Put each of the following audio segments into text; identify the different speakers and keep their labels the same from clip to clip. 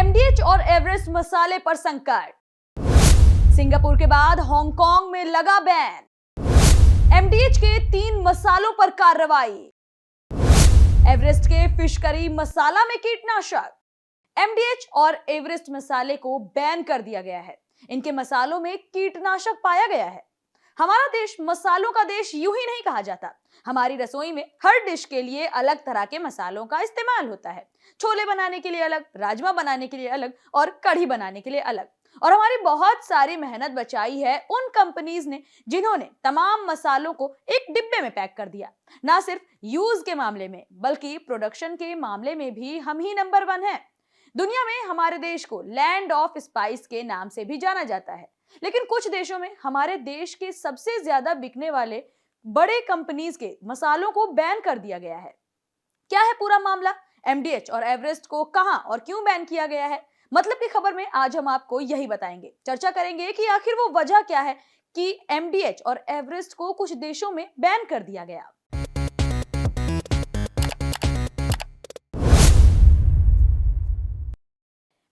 Speaker 1: एमडीएच और एवरेस्ट मसाले पर संकट। सिंगापुर के बाद हांगकांग में लगा बैन। एमडीएच के 3 मसालों पर कार्रवाई। एवरेस्ट के फिश करी मसाला में कीटनाशक। एमडीएच और एवरेस्ट मसाले को बैन कर दिया गया है। इनके मसालों में कीटनाशक पाया गया है। हमारा देश मसालों का देश यूं ही नहीं कहा जाता। हमारी रसोई में हर डिश के लिए अलग तरह के मसालों का इस्तेमाल होता है। छोले बनाने के लिए अलग, राजमा बनाने के लिए अलग और कढ़ी बनाने के लिए अलग। और हमारी बहुत सारी मेहनत बचाई है उन कंपनीज ने जिन्होंने तमाम मसालों को एक डिब्बे में पैक कर दिया। ना सिर्फ यूज के मामले में बल्कि प्रोडक्शन के मामले में भी हम ही नंबर 1 हैं। दुनिया में हमारे देश को लैंड ऑफ स्पाइस के नाम से भी जाना जाता है, लेकिन कुछ देशों में हमारे देश के सबसे ज्यादा बिकने वाले बड़े कंपनीज के मसालों को बैन कर दिया गया है। क्या है पूरा मामला? एमडीएच और एवरेस्ट को कहां और क्यों बैन किया गया है? मतलब की खबर में आज हम आपको यही बताएंगे। चर्चा करेंगे कि आखिर वो वजह क्या है कि एमडीएच और एवरेस्ट को कुछ देशों में बैन कर दिया गया।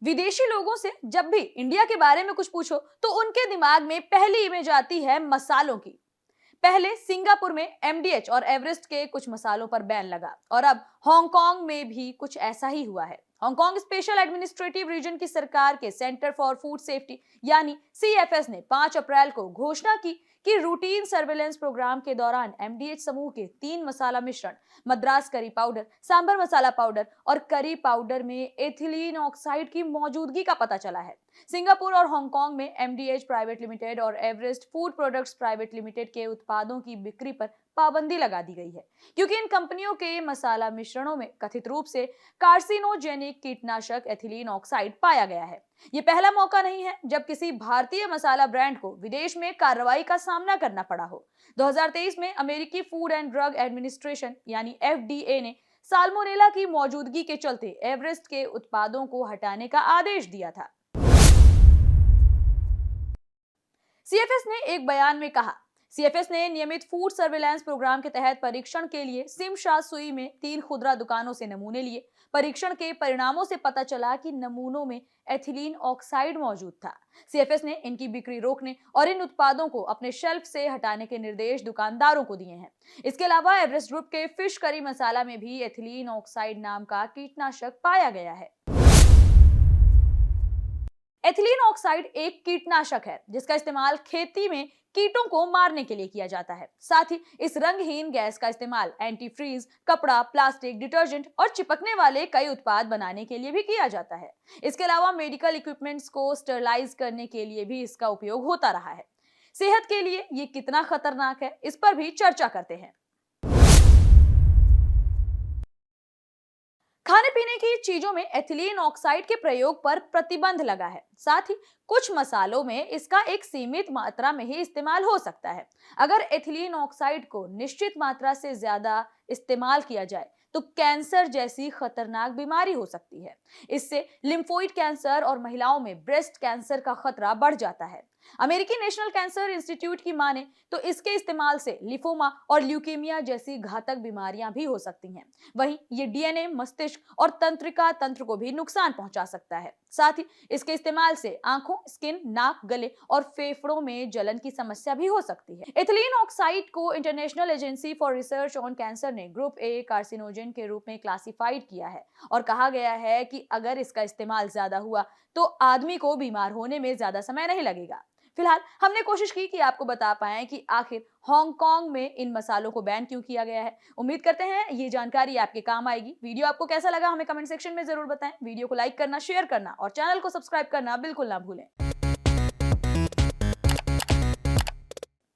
Speaker 1: विदेशी लोगों से जब भी इंडिया के बारे में कुछ पूछो तो उनके दिमाग में पहली इमेज आती है मसालों की। पहले सिंगापुर में एमडीएच और एवरेस्ट के कुछ मसालों पर बैन लगा और अब हांगकांग में भी कुछ ऐसा ही हुआ है। हांगकांग स्पेशल एडमिनिस्ट्रेटिव रीजन की सरकार के सेंटर फॉर फूड सेफ्टी यानी सीएफएस ने 5 अप्रैल को घोषणा की कि रूटीन सर्वेलेंस प्रोग्राम के दौरान एमडीएच समूह के 3 मसाला मिश्रण Madras curry powder, sambar masala powder और करी पाउडर में एथिलीन ऑक्साइड की मौजूदगी का पता चला है। सिंगापुर और हांगकांग में एमडीएच प्राइवेट लिमिटेड और Everest food products private limited के उत्पादों की बिक्री पर पाबंदी लगा दी गई है, क्योंकि इन कंपनियों के मसाला मिश्रणों में कथित रूप से कार्सिनोजेनिक कीटनाशक एथिलीन ऑक्साइड पाया गया है। ये पहला मौका नहीं है जब किसी भारतीय मसाला ब्रांड को विदेश में कार्रवाई का सामना करना पड़ा हो। 2023 में अमेरिकी फूड एंड ड्रग एडमिनिस्ट्रेशन यानी एफडीए ने साल्मोनेला की मौजूदगी के चलते एवरेस्ट के उत्पादों को हटाने का आदेश दिया था। सीएफएस ने एक बयान में कहा, सीएफएस ने नियमित फूड सर्विलांस प्रोग्राम के तहत परीक्षण के लिए सिमशा सुई में 3 खुदरा दुकानों से नमूने लिए। परीक्षण के परिणामों से पता चला कि नमूनों में एथिलीन ऑक्साइड मौजूद था। सीएफएस ने इनकी बिक्री रोकने और इन उत्पादों को अपने शेल्फ से हटाने के निर्देश दुकानदारों को दिए हैं। इसके अलावा एवरेस्ट ग्रुप के फिश करी मसाला में भी एथिलीन ऑक्साइड नाम का कीटनाशक पाया गया है। एथिलीन ऑक्साइड एक कीटनाशक है जिसका इस्तेमाल खेती में कीटों को मारने के लिए किया जाता है। साथ ही इस रंगहीन गैस का इस्तेमाल एंटी फ्रीज, कपड़ा, प्लास्टिक, डिटर्जेंट और चिपकने वाले कई उत्पाद बनाने के लिए भी किया जाता है। इसके अलावा मेडिकल इक्विपमेंट्स को स्टरलाइज करने के लिए भी इसका उपयोग होता रहा है। सेहत के लिए ये कितना खतरनाक है, इस पर भी चर्चा करते हैं। खाने पीने की चीजों में एथिलीन ऑक्साइड के प्रयोग पर प्रतिबंध लगा है। साथ ही कुछ मसालों में इसका एक सीमित मात्रा में ही इस्तेमाल हो सकता है। अगर एथिलीन ऑक्साइड को निश्चित मात्रा से ज्यादा इस्तेमाल किया जाए तो कैंसर जैसी खतरनाक बीमारी हो सकती है। इससे लिम्फोइड कैंसर और महिलाओं में ब्रेस्ट कैंसर का खतरा बढ़ जाता है। अमेरिकी नेशनल कैंसर इंस्टीट्यूट की माने तो इसके इस्तेमाल से लिफोमा और ल्यूकेमिया जैसी घातक बीमारियां भी हो सकती हैं। वहीं ये डीएनए, मस्तिष्क और तंत्रिका तंत्र को भी नुकसान पहुंचा सकता है। साथ ही इसके इस्तेमाल से आंखों, स्किन, नाक, गले और फेफड़ों में जलन की समस्या भी हो सकती है। एथिलीन ऑक्साइड को international agency for research on cancer ने ग्रुप ए कार्सिनोजन के रूप में क्लासिफाइड किया है और कहा गया है कि अगर इसका इस्तेमाल ज्यादा हुआ तो आदमी को बीमार होने में ज्यादा समय नहीं लगेगा। फिलहाल हमने कोशिश की कि आपको बता पाएं कि आखिर हांगकांग में इन मसालों को बैन क्यों किया गया है। उम्मीद करते हैं ये जानकारी आपके काम आएगी। वीडियो आपको कैसा लगा हमें कमेंट सेक्शन में जरूर बताएं। वीडियो को लाइक करना, शेयर करना और चैनल को सब्सक्राइब करना बिल्कुल ना भूलें।